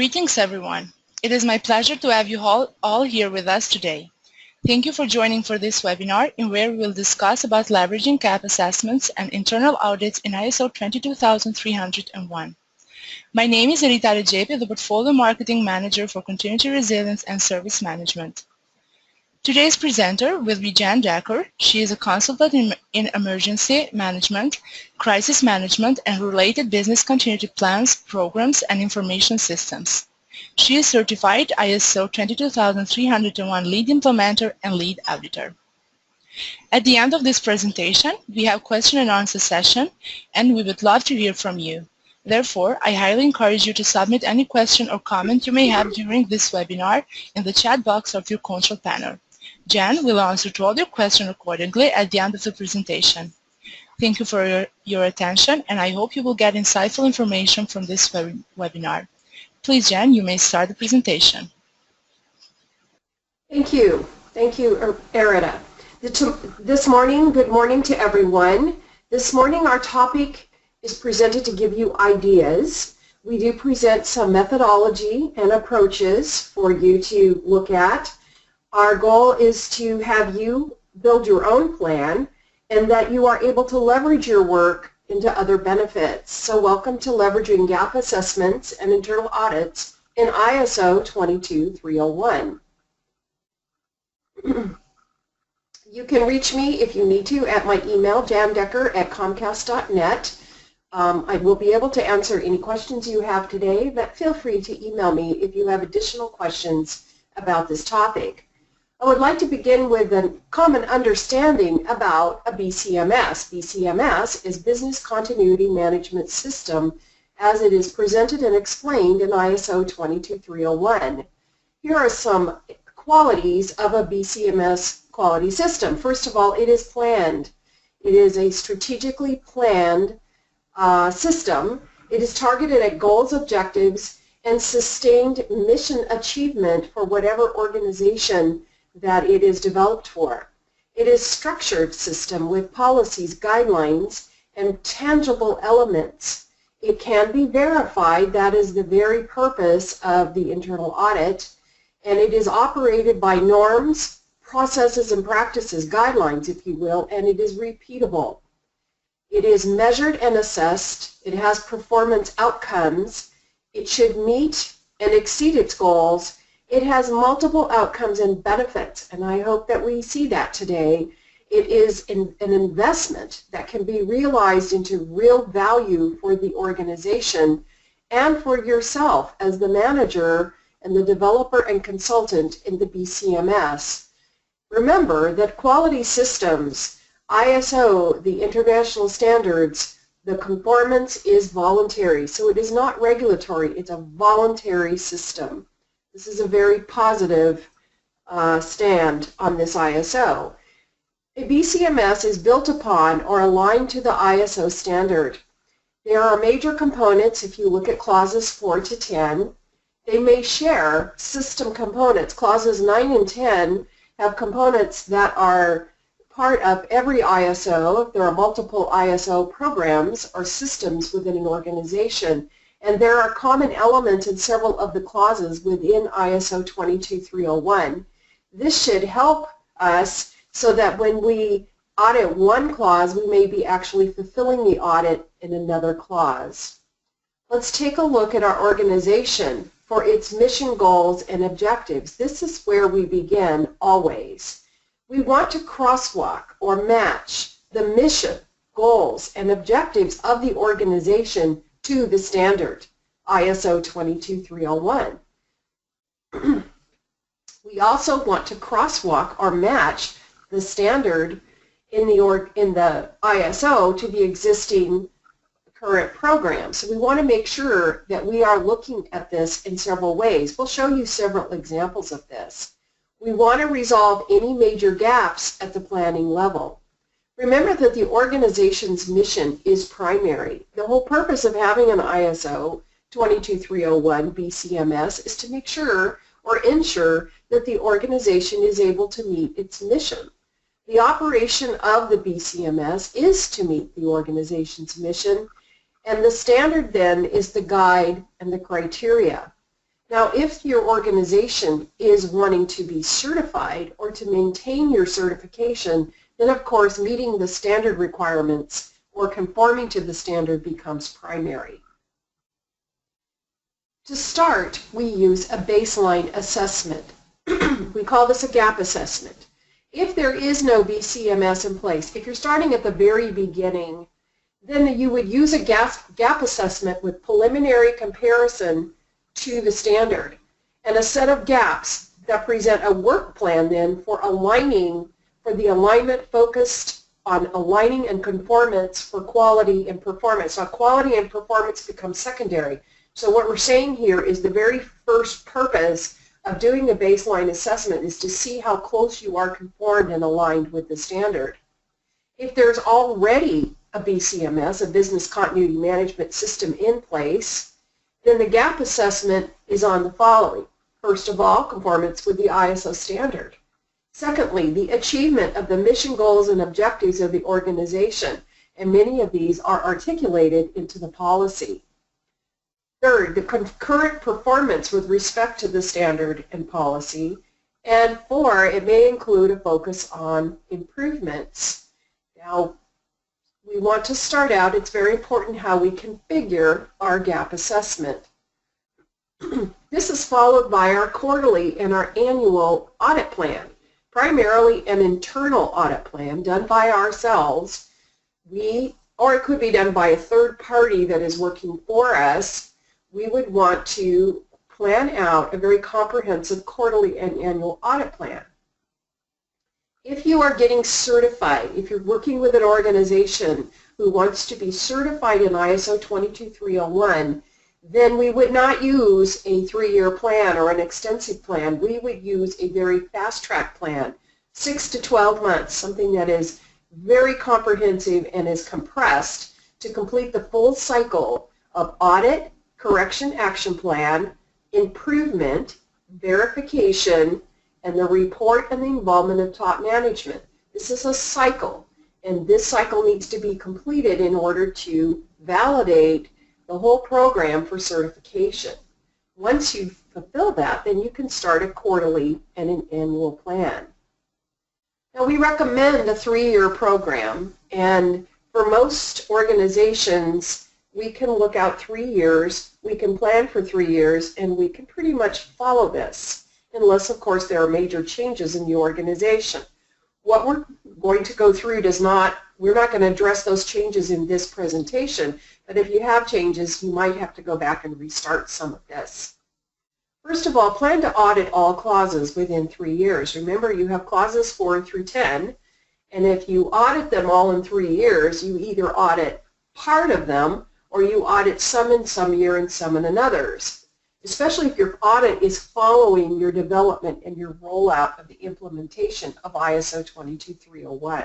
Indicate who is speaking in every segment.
Speaker 1: Greetings, everyone. It is my pleasure to have you all here with us today. Thank you for joining for this webinar in where we will discuss about leveraging gap assessments and internal audits in ISO 22301. My name is Erita, Rexhepi, the Portfolio Marketing Manager for Continuity Resilience and Service Management. Today's presenter will be Jan Decker. She is a consultant in emergency management, crisis management, and related business continuity plans, programs, and information systems. She is certified ISO 22301 lead implementer and lead auditor. At the end of this presentation, we have question and answer session, and we would love to hear from you. Therefore, I highly encourage you to submit any question or comment you may have during this webinar in the chat box of your control panel. Jan will answer to all your questions accordingly at the end of the presentation. Thank you for your attention, and I hope you will get insightful information from this webinar. Please, Jan, you may start the presentation.
Speaker 2: Thank you. Thank you, Erita. This morning, good morning to everyone. This morning, our topic is presented to give you ideas. We do present some methodology and approaches for you to look at. Our goal is to have you build your own plan and that you are able to leverage your work into other benefits. So welcome to Leveraging Gap Assessments and Internal Audits in ISO 22301. You can reach me if you need to at my email, jandecker@comcast.net. I will be able to answer any questions you have today, but feel free to email me if you have additional questions about this topic. I would like to begin with a common understanding about a BCMS. BCMS is Business Continuity Management System as it is presented and explained in ISO 22301. Here are some qualities of a BCMS quality system. First of all, it is planned. It is a strategically planned system. It is targeted at goals, objectives, and sustained mission achievement for whatever organization that it is developed for. It is a structured system with policies, guidelines, and tangible elements. It can be verified. That is the very purpose of the internal audit. And it is operated by norms, processes, and practices, guidelines, if you will, and it is repeatable. It is measured and assessed. It has performance outcomes. It should meet and exceed its goals. It has multiple outcomes and benefits, and I hope that we see that today. It is an investment that can be realized into real value for the organization and for yourself as the manager and the developer and consultant in the BCMS. Remember that quality systems, ISO, the international standards, the conformance is voluntary, so it is not regulatory, it's a voluntary system. This is a very positive stand on this ISO. A BCMS is built upon or aligned to the ISO standard. There are major components if you look at clauses 4 to 10. They may share system components. Clauses 9 and 10 have components that are part of every ISO. There are multiple ISO programs or systems within an organization. And there are common elements in several of the clauses within ISO 22301. This should help us so that when we audit one clause, we may be actually fulfilling the audit in another clause. Let's take a look at our organization for its mission, goals, and objectives. This is where we begin always. We want to crosswalk or match the mission, goals, and objectives of the organization to the standard, ISO 22301. We also want to crosswalk or match the standard in the ISO to the existing current program. So we want to make sure that we are looking at this in several ways. We'll show you several examples of this. We want to resolve any major gaps at the planning level. Remember that the organization's mission is primary. The whole purpose of having an ISO 22301 BCMS is to make sure or ensure that the organization is able to meet its mission. The operation of the BCMS is to meet the organization's mission, and the standard then is the guide and the criteria. Now, if your organization is wanting to be certified or to maintain your certification, then of course meeting the standard requirements or conforming to the standard becomes primary. To start, we use a baseline assessment. We call this a gap assessment. If there is no BCMS in place, if you're starting at the very beginning, then you would use a gap assessment with preliminary comparison to the standard and a set of gaps that present a work plan then for the alignment focused on aligning and conformance for quality and performance. Now, quality and performance become secondary. So what we're saying here is the very first purpose of doing a baseline assessment is to see how close you are conformed and aligned with the standard. If there's already a BCMS, a business continuity management system in place, then the gap assessment is on the following. First of all, conformance with the ISO standard. Secondly, the achievement of the mission goals and objectives of the organization, and many of these are articulated into the policy. Third, the concurrent performance with respect to the standard and policy. And four, it may include a focus on improvements. Now, we want to start out, it's very important how we configure our gap assessment. This is followed by our quarterly and our annual audit plan, primarily an internal audit plan done by ourselves. Or it could be done by a third party that is working for us. We would want to plan out a very comprehensive quarterly and annual audit plan. If you are getting certified, if you're working with an organization who wants to be certified in ISO 22301, then we would not use a 3-year plan or an extensive plan. We would use a very fast-track plan, 6 to 12 months, something that is very comprehensive and is compressed to complete the full cycle of audit, correction action plan, improvement, verification, and the report and the involvement of top management. This is a cycle, and this cycle needs to be completed in order to validate the whole program for certification. Once you fulfill that, then you can start a quarterly and an annual plan. Now, we recommend a 3-year program, and for most organizations, we can look out 3 years, we can plan for 3 years, and we can pretty much follow this, unless, of course, there are major changes in the organization. What we're going to go through we're not going to address those changes in this presentation, but if you have changes, you might have to go back and restart some of this. First of all, plan to audit all clauses within 3 years. Remember, you have clauses 4 through 10, and if you audit them all in 3 years, you either audit part of them or you audit some in some year and some in another's, especially if your audit is following your development and your rollout of the implementation of ISO 22301.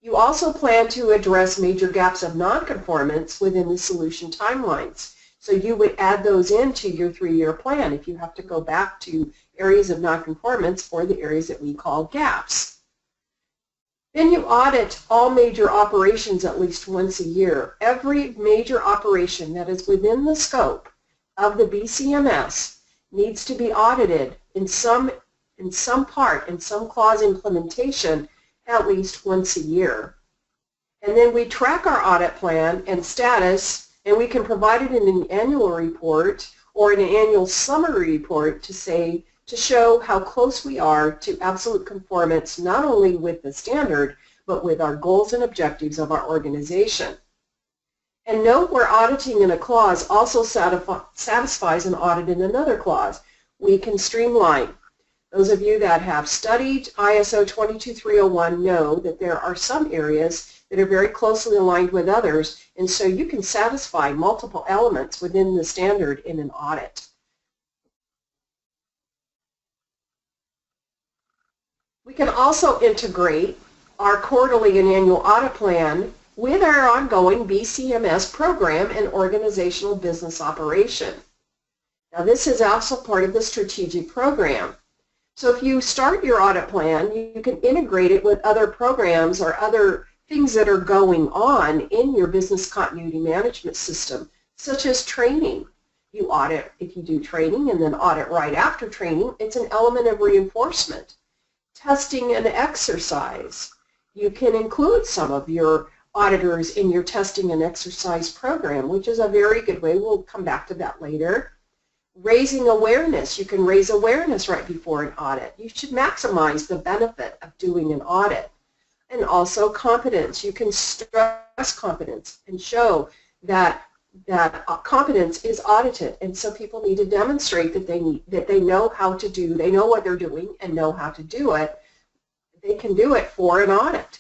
Speaker 2: You also plan to address major gaps of nonconformance within the solution timelines. So you would add those into your 3-year plan if you have to go back to areas of nonconformance or the areas that we call gaps. Then you audit all major operations at least once a year. Every major operation that is within the scope of the BCMS needs to be audited in some part, in some clause implementation, at least once a year. And then we track our audit plan and status, and we can provide it in an annual report or in an annual summary report to show how close we are to absolute conformance, not only with the standard, but with our goals and objectives of our organization. And note where auditing in a clause also satisfies an audit in another clause. We can streamline. Those of you that have studied ISO 22301 know that there are some areas that are very closely aligned with others, and so you can satisfy multiple elements within the standard in an audit. We can also integrate our quarterly and annual audit plan with our ongoing BCMS program and organizational business operation. Now, this is also part of the strategic program. So if you start your audit plan, you can integrate it with other programs or other things that are going on in your business continuity management system, such as training. You audit if you do training and then audit right after training. It's an element of reinforcement. Testing and exercise. You can include some of your auditors in your testing and exercise program, which is a very good way. We'll come back to that later. Raising awareness. You can raise awareness right before an audit. You should maximize the benefit of doing an audit. And also competence. You can stress competence and show that competence is audited, and so people need to demonstrate that they know how to do, they know what they're doing and know how to do it. They can do it for an audit,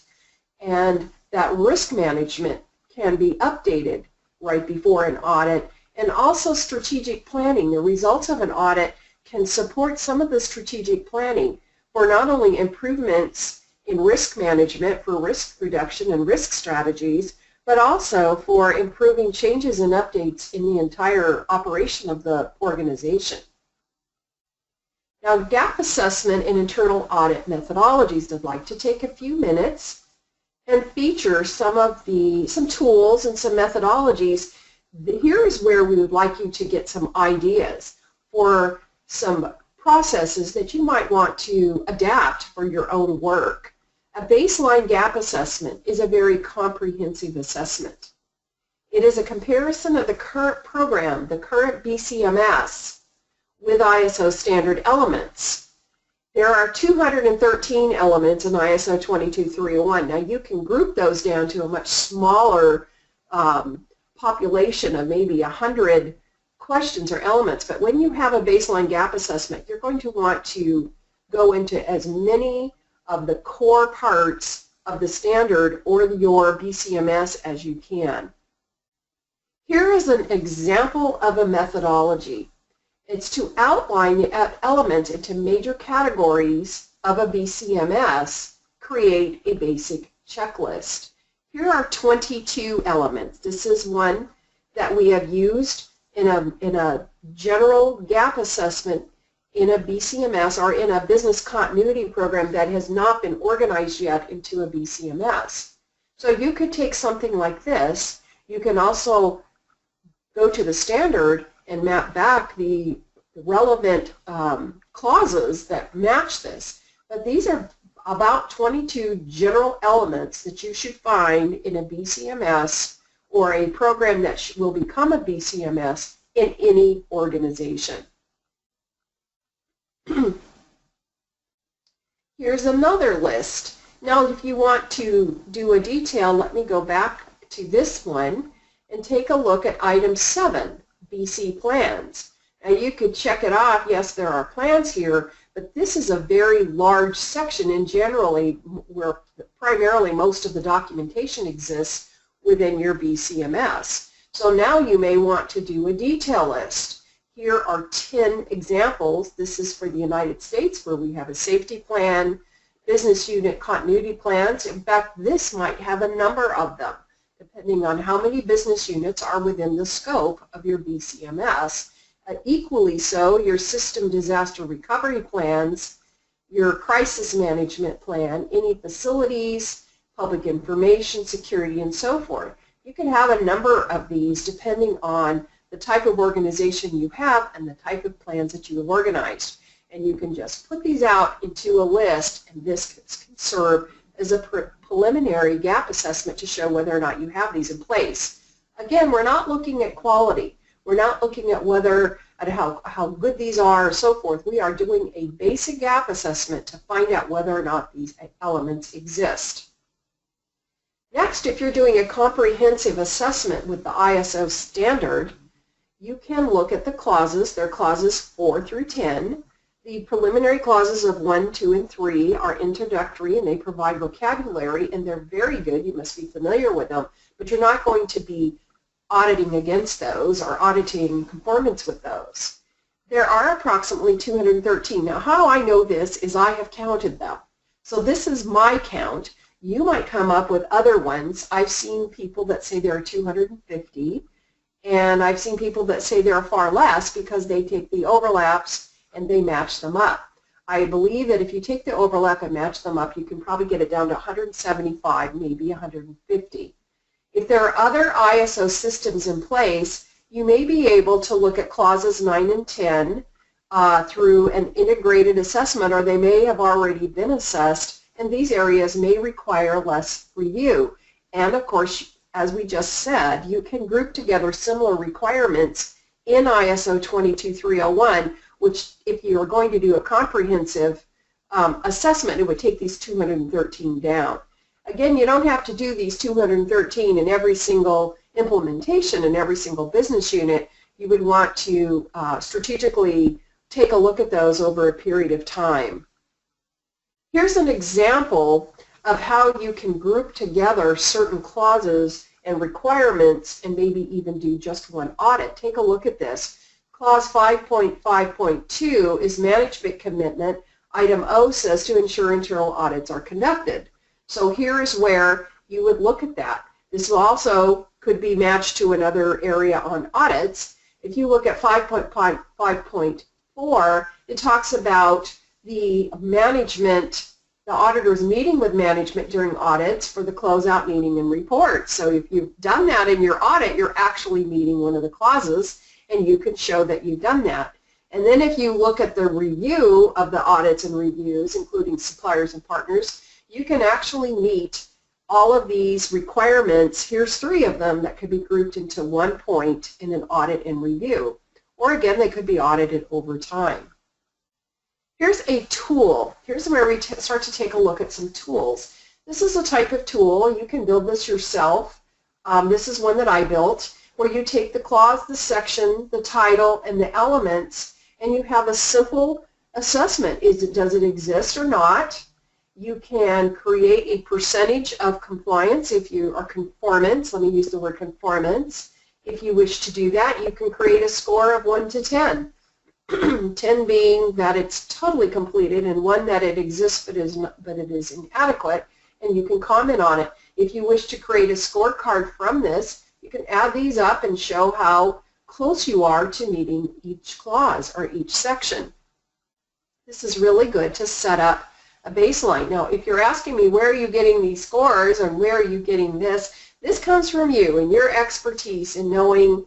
Speaker 2: and that risk management can be updated right before an audit, and also strategic planning. The results of an audit can support some of the strategic planning for not only improvements in risk management for risk reduction and risk strategies, but also for improving changes and updates in the entire operation of the organization. Now, gap assessment and internal audit methodologies. I'd like to take a few minutes and feature some tools and some methodologies. Here is where we would like you to get some ideas for some processes that you might want to adapt for your own work. A baseline gap assessment is a very comprehensive assessment. It is a comparison of the current program, the current BCMS, with ISO standard elements. There are 213 elements in ISO 22301. Now you can group those down to a much smaller population of maybe 100 questions or elements, but when you have a baseline gap assessment, you're going to want to go into as many of the core parts of the standard or your BCMS as you can. Here is an example of a methodology. It's to outline the elements into major categories of a BCMS, create a basic checklist. Here are 22 elements. This is one that we have used in a general gap assessment in a BCMS or in a business continuity program that has not been organized yet into a BCMS. So you could take something like this. You can also go to the standard and map back the relevant clauses that match this. But these are about 22 general elements that you should find in a BCMS or a program that will become a BCMS in any organization. Here's another list. Now if you want to do a detail, let me go back to this one and take a look at item 7, BC plans. Now you could check it off. Yes, there are plans here, but this is a very large section, and generally where primarily most of the documentation exists within your BCMS. So now you may want to do a detail list. Here are 10 examples. This is for the United States, where we have a safety plan, business unit continuity plans. In fact, this might have a number of them, depending on how many business units are within the scope of your BCMS. Equally so, your system disaster recovery plans, your crisis management plan, any facilities, public information, security, and so forth. You can have a number of these depending on the type of organization you have and the type of plans that you have organized. And you can just put these out into a list, and this can serve as a preliminary gap assessment to show whether or not you have these in place. Again, we're not looking at quality. We're not looking at how good these are or so forth. We are doing a basic gap assessment to find out whether or not these elements exist. Next, if you're doing a comprehensive assessment with the ISO standard, you can look at the clauses. They're clauses 4 through 10. The preliminary clauses of 1, 2, and 3 are introductory, and they provide vocabulary, and they're very good. You must be familiar with them, but you're not going to be auditing against those or auditing conformance with those. There are approximately 213. Now, how I know this is I have counted them. So this is my count. You might come up with other ones. I've seen people that say there are 250. And I've seen people that say there are far less because they take the overlaps and they match them up. I believe that if you take the overlap and match them up, you can probably get it down to 175, maybe 150. If there are other ISO systems in place, you may be able to look at clauses 9 and 10 through an integrated assessment, or they may have already been assessed, and these areas may require less review. And of course, as we just said, you can group together similar requirements in ISO 22301, which if you're going to do a comprehensive assessment, it would take these 213 down. Again, you don't have to do these 213 in every single implementation in every single business unit. You would want to strategically take a look at those over a period of time. Here's an example of how you can group together certain clauses and requirements and maybe even do just one audit. Take a look at this. Clause 5.5.2 is management commitment. Item O says to ensure internal audits are conducted. So here is where you would look at that. This also could be matched to another area on audits. If you look at 5.4, it talks about the management, the auditors meeting with management during audits for the closeout meeting and report. So if you've done that in your audit, you're actually meeting one of the clauses, and you can show that you've done that. And then if you look at the review of the audits and reviews, including suppliers and partners, you can actually meet all of these requirements. Here's 3 of them that could be grouped into one point in an audit and review. Or again, they could be audited over time. Here's a tool. Here's where we start to take a look at some tools. This is a type of tool. You can build this yourself. This is one that I built, where you take the clause, the section, the title, and the elements, and you have a simple assessment. Does it exist or not? You can create a percentage of compliance if you are conformance. Let me use the word conformance. If you wish to do that, you can create a score of 1 to 10. 10 being that it's totally completed, and 1 that it exists but it is inadequate, and you can comment on it. If you wish to create a scorecard from this, you can add these up and show how close you are to meeting each clause or each section. This is really good to set up a baseline. Now, if you're asking me where are you getting these scores and where are you getting this, this comes from you and your expertise in knowing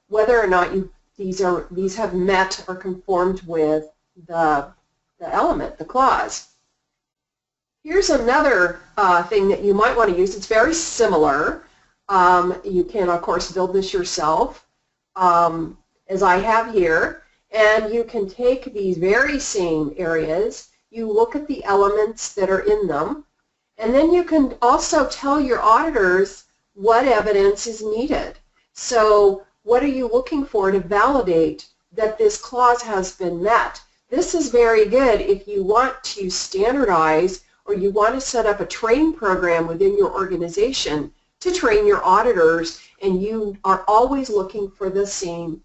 Speaker 2: whether or not these have met or conformed with the element, the clause. Here's another thing that you might want to use. It's very similar. You can, of course, build this yourself, as I have here, and you can take these very same areas. You look at the elements that are in them, and then you can also tell your auditors what evidence is needed. So what are you looking for to validate that this clause has been met? This is very good if you want to standardize or you want to set up a training program within your organization to train your auditors, and you are always looking for the same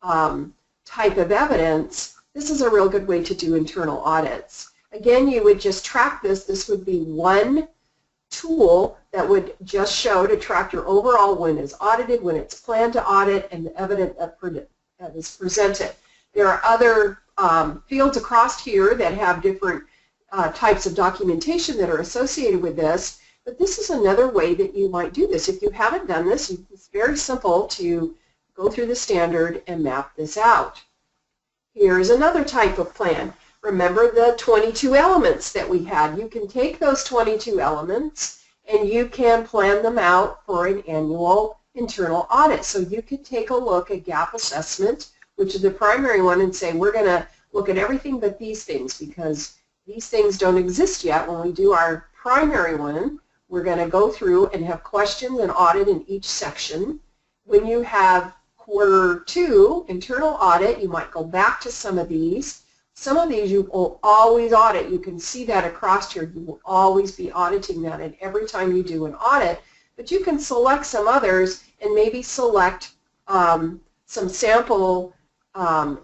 Speaker 2: type of evidence. This is a real good way to do internal audits. Again, you would just track this. This would be one tool that would just show to track your overall when it's audited, when it's planned to audit, and the evidence that is presented. There are other fields across here that have different types of documentation that are associated with this, but this is another way that you might do this. If you haven't done this, it's very simple to go through the standard and map this out. Here's another type of plan. Remember the 22 elements that we had. You can take those 22 elements and you can plan them out for an annual internal audit. So you could take a look at gap assessment, which is the primary one, and say we're going to look at everything but these things because these things don't exist yet. When we do our primary one, we're going to go through and have questions and audit in each section. When you have quarter 2 internal audit, you might go back to some of these. Some of these you will always audit. You can see that across here. You will always be auditing that, and every time you do an audit, but you can select some others and maybe select some sample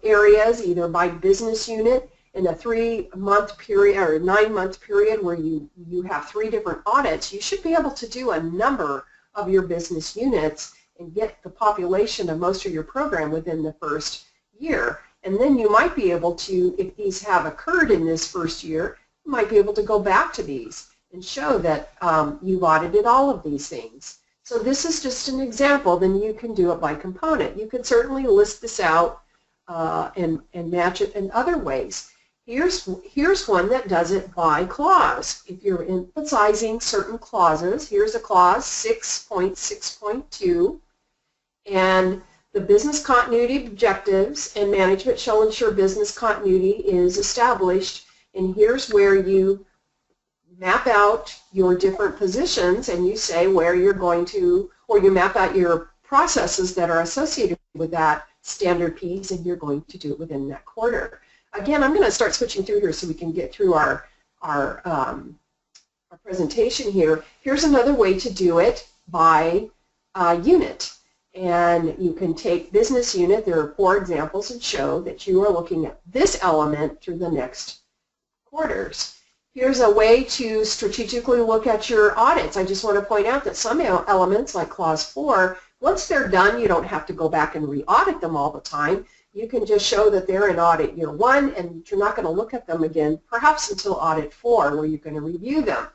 Speaker 2: areas either by business unit in a 3-month period or a 9-month period where you have 3 different audits. You should be able to do a number of your business units and get the population of most of your program within the first year. And then you might be able to, if these have occurred in this first year, you might be able to go back to these and show that you've audited all of these things. So this is just an example. Then you can do it by component. You can certainly list this out and match it in other ways. Here's one that does it by clause. If you're emphasizing certain clauses, here's a clause 6.6.2, and the business continuity objectives and management shall ensure business continuity is established, and here's where you map out your different positions and you say where you're going to, or you map out your processes that are associated with that standard piece, and you're going to do it within that quarter. Again, I'm going to start switching through here so we can get through our presentation here. Here's another way to do it by unit. And you can take business unit, there are 4 examples, and show that you are looking at this element through the next quarters. Here's a way to strategically look at your audits. I just want to point out that some elements, like Clause 4, once they're done, you don't have to go back and re-audit them all the time. You can just show that they're in audit year 1, and you're not going to look at them again, perhaps until audit 4, where you're going to review them.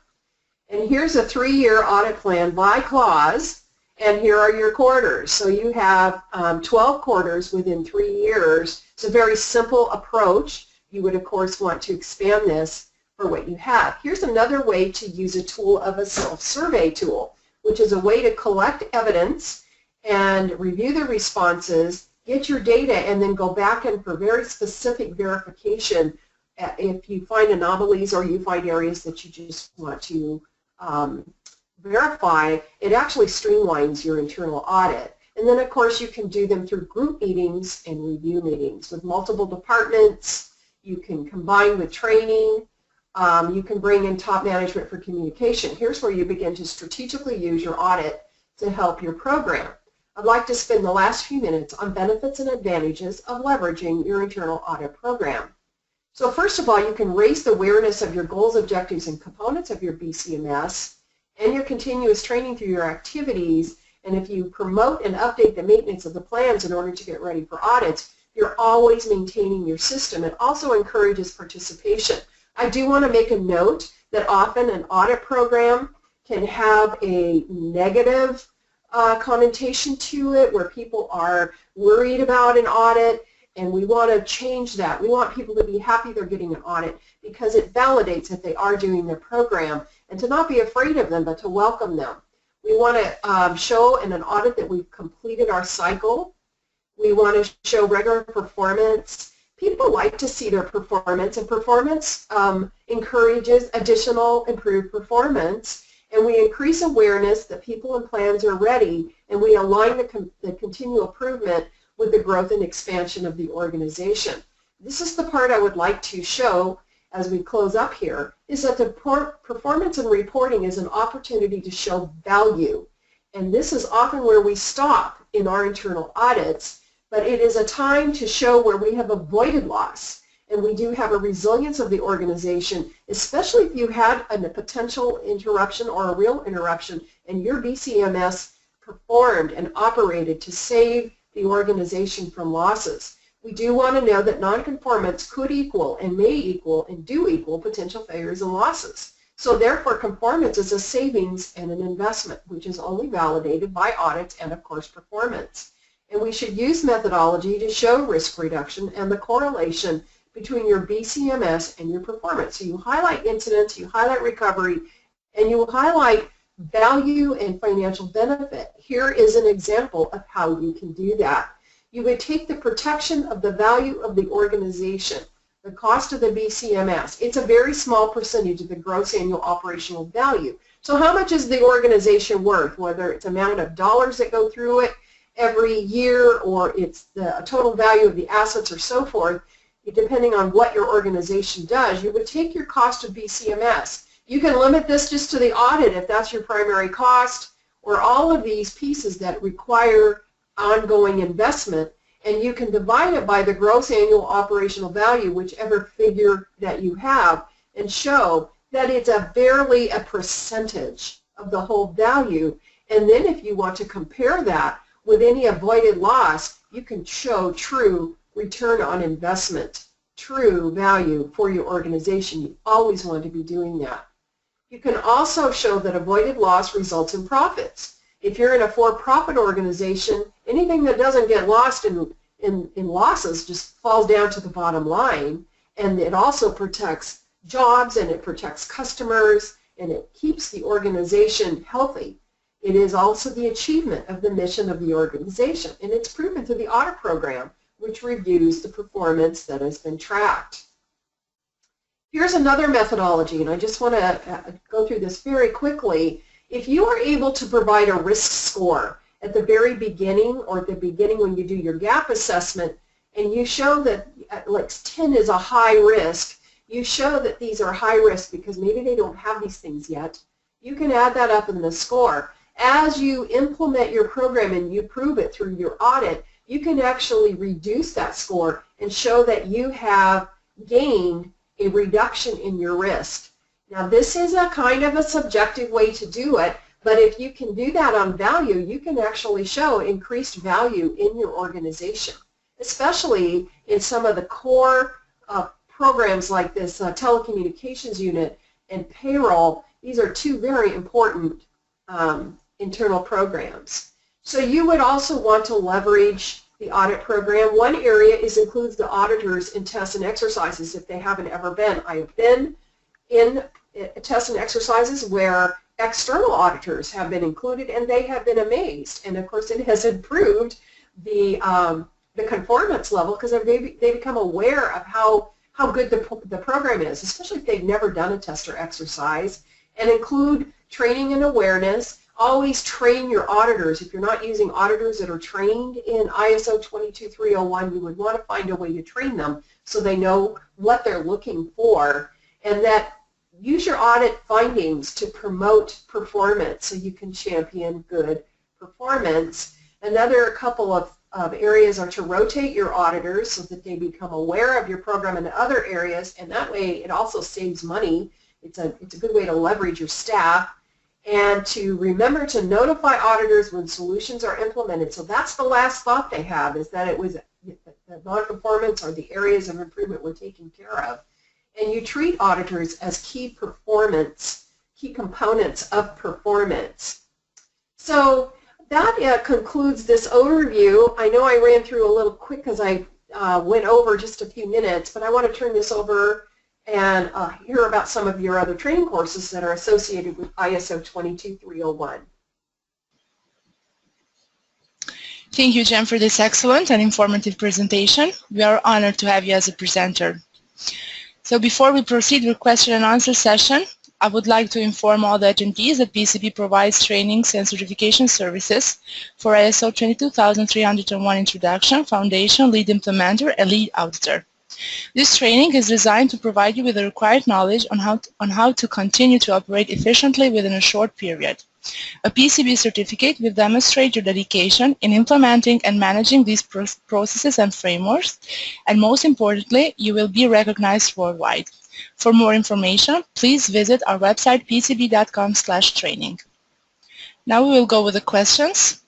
Speaker 2: And here's a 3-year audit plan by clause, and here are your quarters. So you have 12 quarters within 3 years. It's a very simple approach. You would, of course, want to expand this for what you have. Here's another way to use a tool of a self-survey tool, which is a way to collect evidence and review the responses, get your data, and then go back and for very specific verification if you find anomalies or you find areas that you just want to verify. It actually streamlines your internal audit. And then, of course, you can do them through group meetings and review meetings with multiple departments. You can combine with training. You can bring in top management for communication. Here's where you begin to strategically use your audit to help your program. I'd like to spend the last few minutes on benefits and advantages of leveraging your internal audit program. So first of all, you can raise the awareness of your goals, objectives, and components of your BCMS and your continuous training through your activities. And if you promote and update the maintenance of the plans in order to get ready for audits, you're always maintaining your system. It also encourages participation. I do want to make a note that often an audit program can have a negative connotation to it, where people are worried about an audit, and we want to change that. We want people to be happy they're getting an audit because it validates that they are doing their program, and to not be afraid of them, but to welcome them. We want to show in an audit that we've completed our cycle. We want to show regular performance. People like to see their performance, and performance encourages additional improved performance. And we increase awareness that people and plans are ready, and we align the continual improvement with the growth and expansion of the organization. This is the part I would like to show as we close up here, is that the performance and reporting is an opportunity to show value. And this is often where we stop in our internal audits, but it is a time to show where we have avoided loss. And we do have a resilience of the organization, especially if you had a potential interruption or a real interruption, and your BCMS performed and operated to save the organization from losses. We do want to know that nonconformance could equal and may equal and do equal potential failures and losses. So therefore, conformance is a savings and an investment, which is only validated by audits and, of course, performance. And we should use methodology to show risk reduction and the correlation between your BCMS and your performance. So you highlight incidents, you highlight recovery, and you highlight value and financial benefit. Here is an example of how you can do that. You would take the protection of the value of the organization, the cost of the BCMS. It's a very small percentage of the gross annual operational value. So how much is the organization worth, whether it's the amount of dollars that go through it every year, or it's the total value of the assets or so forth. Depending on what your organization does, you would take your cost of BCMS. You can limit this just to the audit if that's your primary cost, or all of these pieces that require ongoing investment, and you can divide it by the gross annual operational value, whichever figure that you have, and show that it's barely a percentage of the whole value. And then if you want to compare that with any avoided loss, you can show true return on investment, true value for your organization. You always want to be doing that. You can also show that avoided loss results in profits. If you're in a for-profit organization, anything that doesn't get lost in losses just falls down to the bottom line. And it also protects jobs, and it protects customers, and it keeps the organization healthy. It is also the achievement of the mission of the organization, and it's proven through the audit program, which reviews the performance that has been tracked. Here's another methodology, and I just want to go through this very quickly. If you are able to provide a risk score at the very beginning, or at the beginning when you do your gap assessment, and you show that like 10 is a high risk, you show that these are high risk because maybe they don't have these things yet, you can add that up in the score. As you implement your program and you prove it through your audit, you can actually reduce that score and show that you have gained a reduction in your risk. Now, this is a kind of a subjective way to do it, but if you can do that on value, you can actually show increased value in your organization, especially in some of the core programs like this telecommunications unit and payroll. These are two very important internal programs. So you would also want to leverage the audit program. One area includes the auditors in tests and exercises if they haven't ever been. I have been in tests and exercises where external auditors have been included, and they have been amazed. And of course, it has improved the conformance level because they become aware of how good the program is, especially if they've never done a test or exercise, and include training and awareness. Always train your auditors. If you're not using auditors that are trained in ISO 22301, you would want to find a way to train them so they know what they're looking for, and that use your audit findings to promote performance so you can champion good performance. Another couple of areas are to rotate your auditors so that they become aware of your program in other areas, and that way it also saves money. It's a good way to leverage your staff. And to remember to notify auditors when solutions are implemented. So that's the last thought they have, is that it was the non-conformance or the areas of improvement were taken care of. And you treat auditors as key components of performance. So that concludes this overview. I know I ran through a little quick because I went over just a few minutes, but I want to turn this over and hear about some of your other training courses that are associated with ISO 22301.
Speaker 1: Thank you, Jen, for this excellent and informative presentation. We are honored to have you as a presenter. So before we proceed with question and answer session, I would like to inform all the attendees that BCP provides trainings and certification services for ISO 22301 Introduction, Foundation, Lead Implementer, and Lead Auditor. This training is designed to provide you with the required knowledge on how to continue to operate efficiently within a short period. A PCB certificate will demonstrate your dedication in implementing and managing these processes and frameworks, and most importantly, you will be recognized worldwide. For more information, please visit our website pcb.com/training. Now we will go with the questions.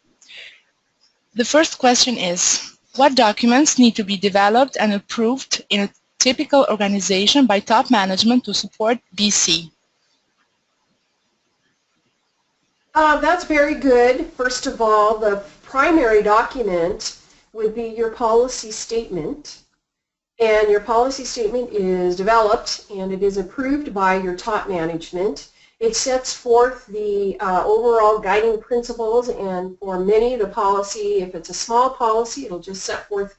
Speaker 1: The first question is, what documents need to be developed and approved in a typical organization by top management to support BC?
Speaker 2: That's very good. First of all, the primary document would be your policy statement. And your policy statement is developed and it is approved by your top management. It sets forth the overall guiding principles, and for many, the policy, if it's a small policy, it'll just set forth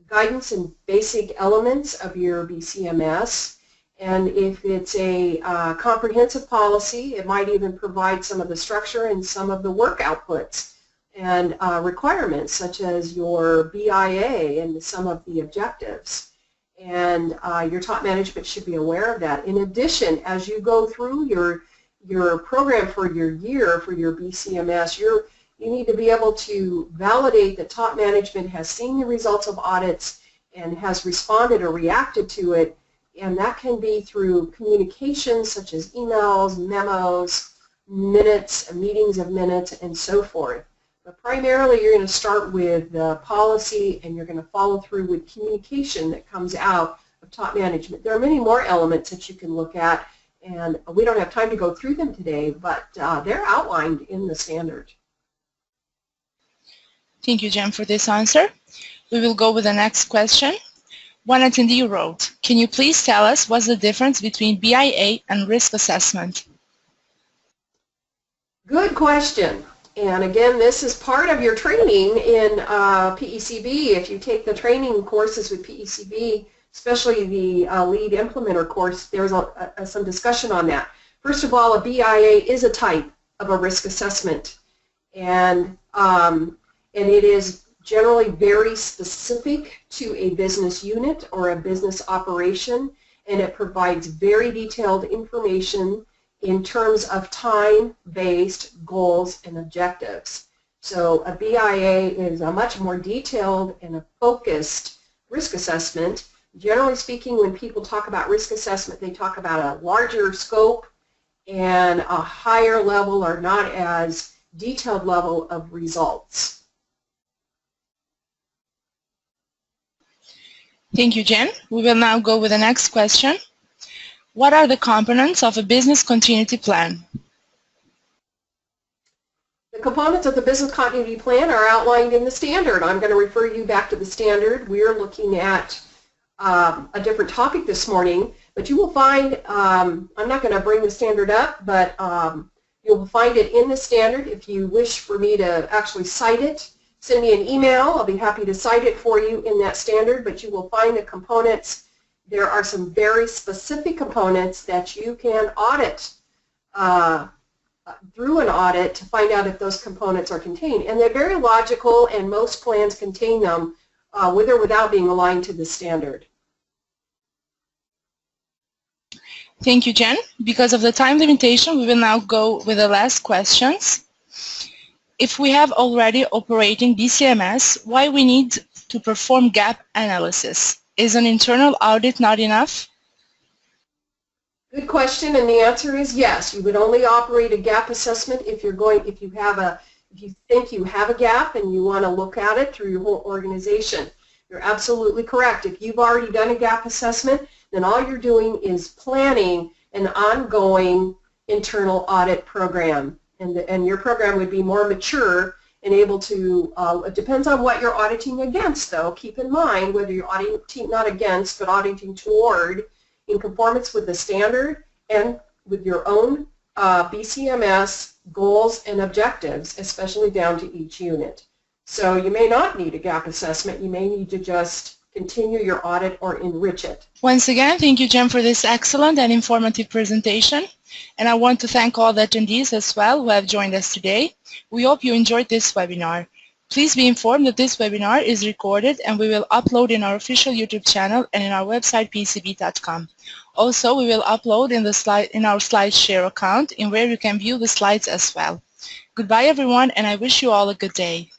Speaker 2: guidance and basic elements of your BCMS. And if it's a comprehensive policy, it might even provide some of the structure and some of the work outputs and requirements, such as your BIA and some of the objectives. And your top management should be aware of that. In addition, as you go through your program for your year, for your BCMS, you need to be able to validate that top management has seen the results of audits and has responded or reacted to it, and that can be through communications such as emails, memos, minutes, meetings of minutes, and so forth. But primarily you're going to start with the policy and you're going to follow through with communication that comes out of top management. There are many more elements that you can look at, and we don't have time to go through them today, but they're outlined in the standard.
Speaker 1: Thank you, Jen, for this answer. We will go with the next question. One attendee wrote, can you please tell us what's the difference between BIA and risk assessment?
Speaker 2: Good question. And again, this is part of your training in PECB. If you take the training courses with PECB, especially the lead implementer course, there's some discussion on that. First of all, a BIA is a type of a risk assessment, and it is generally very specific to a business unit or a business operation, and it provides very detailed information in terms of time-based goals and objectives. So a BIA is a much more detailed and a focused risk assessment. Generally speaking, when people talk about risk assessment, they talk about a larger scope and a higher level or not as detailed level of results.
Speaker 1: Thank you, Jen. We will now go with the next question. What are the components of a business continuity plan?
Speaker 2: The components of the business continuity plan are outlined in the standard. I'm going to refer you back to the standard. We're looking at a different topic this morning, but you will find, I'm not going to bring the standard up, but you'll find it in the standard. If you wish for me to actually cite it, send me an email. I'll be happy to cite it for you in that standard, but you will find the components. There are some very specific components that you can audit through an audit to find out if those components are contained. And they're very logical, and most plans contain them with or without being aligned to the standard.
Speaker 1: Thank you, Jen. Because of the time limitation, we will now go with the last questions. If we have already operating BCMS, why we need to perform gap analysis? Is an internal audit not enough?
Speaker 2: Good question, and the answer is yes. You would only operate a gap assessment if you think you have a gap and you want to look at it through your whole organization. You're absolutely correct. If you've already done a gap assessment, then all you're doing is planning an ongoing internal audit program, and your program would be more mature and able to, it depends on what you're auditing against, though. Keep in mind whether you're auditing not against, but auditing toward, in conformance with the standard and with your own BCMS goals and objectives, especially down to each unit. So you may not need a gap assessment. You may need to just continue your audit or enrich it.
Speaker 1: Once again, thank you, Jen, for this excellent and informative presentation. And I want to thank all the attendees as well who have joined us today. We hope you enjoyed this webinar. Please be informed that this webinar is recorded and we will upload in our official YouTube channel and in our website pecb.com. Also, we will upload in our SlideShare account in where you can view the slides as well. Goodbye, everyone, and I wish you all a good day.